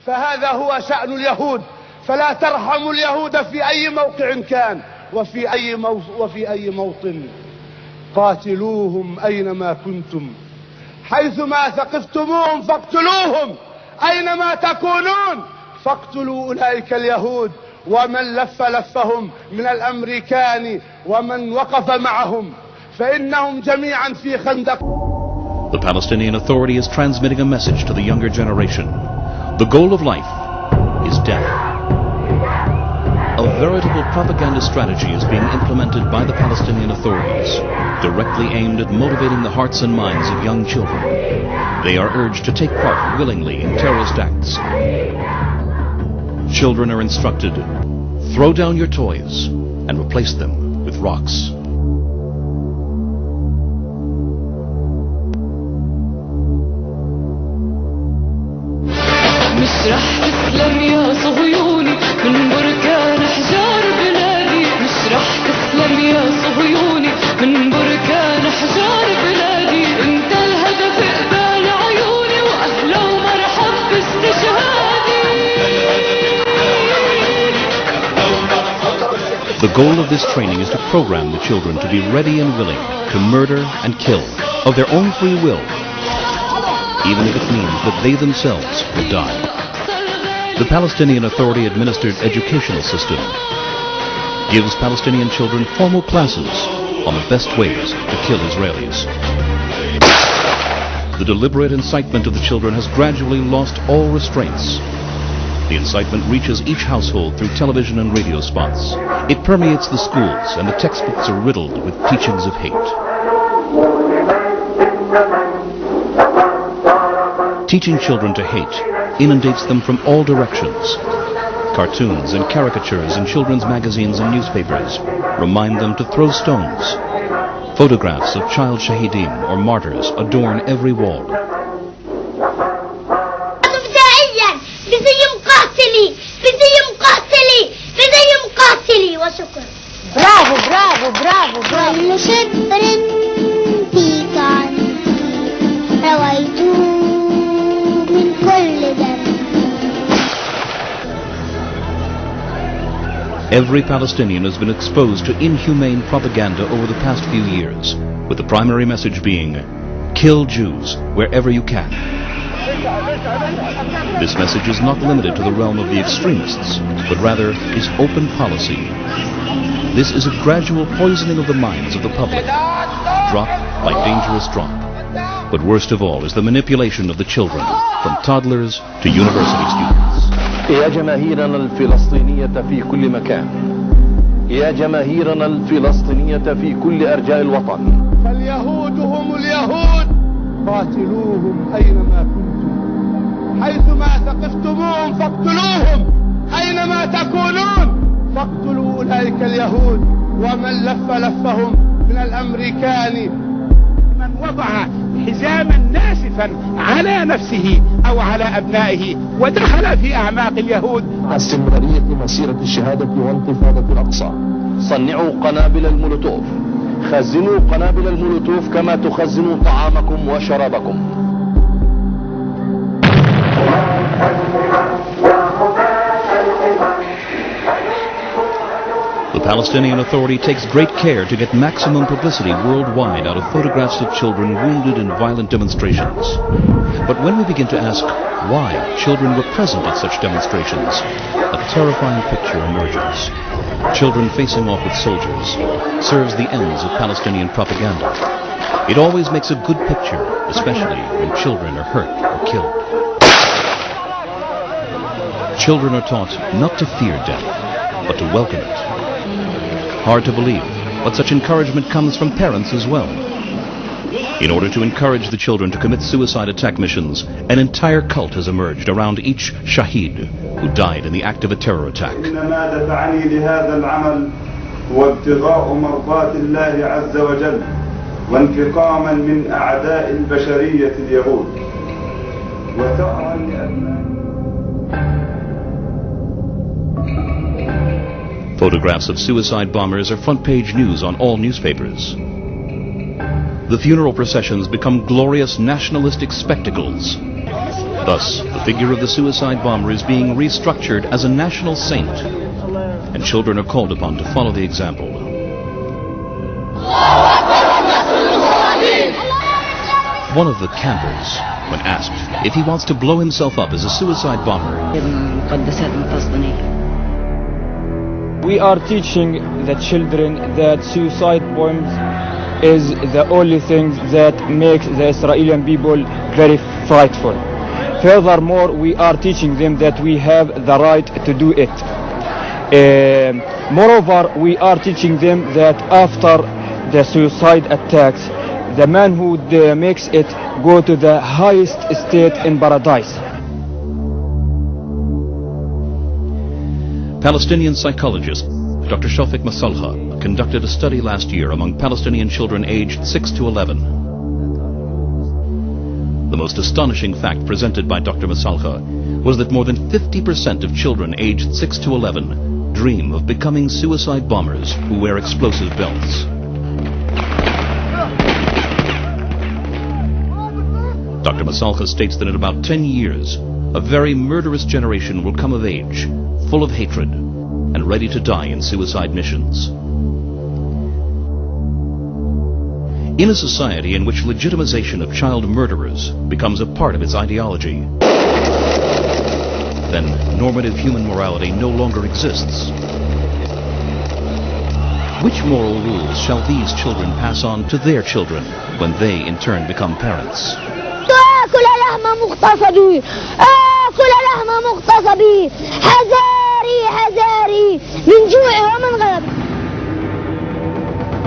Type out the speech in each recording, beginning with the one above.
فهذا هو شأن اليهود، فلا ترحموا اليهود في أي موقع كان وفي أي موطن. قاتلوهم أينما كنتم، حيثما ثقفتموهم فاقتلوهم، أينما تكونون فاقتلوا أولئك اليهود ومن لفهم من الأمريكان ومن وقف معهم، فإنهم جميعا في خندق. The Palestinian Authority is transmitting a message to the younger generation. The goal of life is death. A veritable propaganda strategy is being implemented by the Palestinian authorities, directly aimed at motivating the hearts and minds of young children. They are urged to take part willingly in terrorist acts. Children are instructed, throw down your toys and replace them with rocks. مش رح تسلم يا صهيوني من بركان أحجار بلادي، مش رح تسلم يا صهيوني من بركان أحجار بلادي. انت الهدف قبال عيوني وأهلا ومرحب باستشهادي. The goal of this training is to program the children to be ready and willing to murder and kill of their own free will, even if it means that they themselves will die. The Palestinian Authority-administered educational system gives Palestinian children formal classes on the best ways to kill Israelis. The deliberate incitement of the children has gradually lost all restraints. The incitement reaches each household through television and radio spots. It permeates the schools, and the textbooks are riddled with teachings of hate. Teaching children to hate inundates them from all directions. Cartoons and caricatures in children's magazines and newspapers remind them to throw stones. Photographs of child shahidim or martyrs adorn every wall. برافو برافو برافو كل شبر فيك عني رويت من كل دم. Every Palestinian has been exposed to inhumane propaganda over the past few years, with the primary message being, kill Jews wherever you can. This message is not limited to the realm of the extremists, but rather is open policy. This is a gradual poisoning of the minds of the public, drop by dangerous drop. But worst of all is the manipulation of the children, from toddlers to university students. يا جماهيرنا الفلسطينية في كل مكان، يا جماهيرنا الفلسطينية في كل أرجاء الوطن، فاليهود هم اليهود، قاتلوهم أينما كنتم، حيثما ثقفتموهم فاقتلوهم، أينما تكونون فاقتلوا أولئك اليهود ومن لفهم من الأمريكان. من وضع حزاما ناسفا على نفسه أو على أبنائه ودخل في أعماق اليهود. استمرارية مسيرة الشهادة وانتفاضة الأقصى. صنعوا قنابل المولوتوف، خزنوا قنابل المولوتوف كما تخزنوا طعامكم وشرابكم. The Palestinian Authority takes great care to get maximum publicity worldwide out of photographs of children wounded in violent demonstrations. But when we begin to ask why children were present at such demonstrations, a terrifying picture emerges. Children facing off with soldiers serves the ends of Palestinian propaganda. It always makes a good picture, especially when children are hurt or killed. Children are taught not to fear death, but to welcome it. Hard to believe, but such encouragement comes from parents as well. In order to encourage the children to commit suicide attack missions, an entire cult has emerged around each shaheed who died in the act of a terror attack. Photographs of suicide bombers are front-page news on all newspapers. The funeral processions become glorious nationalistic spectacles. Thus, the figure of the suicide bomber is being restructured as a national saint, and children are called upon to follow the example. One of the campers, when asked if he wants to blow himself up as a suicide bomber, we are teaching the children that suicide bombs is the only thing that makes the Israeli people very frightful. Furthermore, we are teaching them that we have the right to do it. Moreover, we are teaching them that after the suicide attacks, the man who makes it go to the highest state in paradise. Palestinian psychologist Dr. Shafik Masalha conducted a study last year among Palestinian children aged 6 to 11. The most astonishing fact presented by Dr. Masalha was that more than 50% of children aged 6 to 11 dream of becoming suicide bombers who wear explosive belts. Dr. Masalha states that in about 10 years, a very murderous generation will come of age, full of hatred, and ready to die in suicide missions. In a society in which legitimization of child murderers becomes a part of its ideology, then normative human morality no longer exists. Which moral rules shall these children pass on to their children when they in turn become parents? آكل لحم مغتصبي آكل لحم مغتصبي حذاري حذاري من جوع ومن غضب.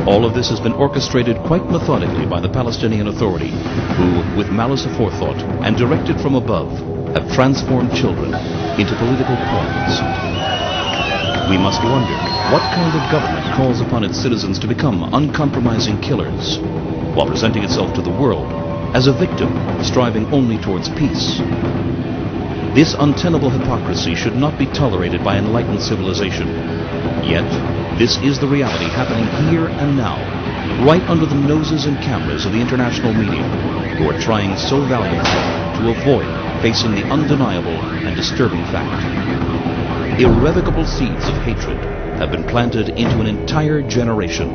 All of this has been orchestrated quite methodically by the Palestinian Authority, who, with malice aforethought and directed from above, have transformed children into political pawns. We must wonder what kind of government calls upon its citizens to become uncompromising killers, while presenting itself to the world as a victim striving only towards peace. This untenable hypocrisy should not be tolerated by enlightened civilization. Yet, this is the reality happening here and now, right under the noses and cameras of the international media, who are trying so valiantly to avoid facing the undeniable and disturbing fact. Irrevocable seeds of hatred have been planted into an entire generation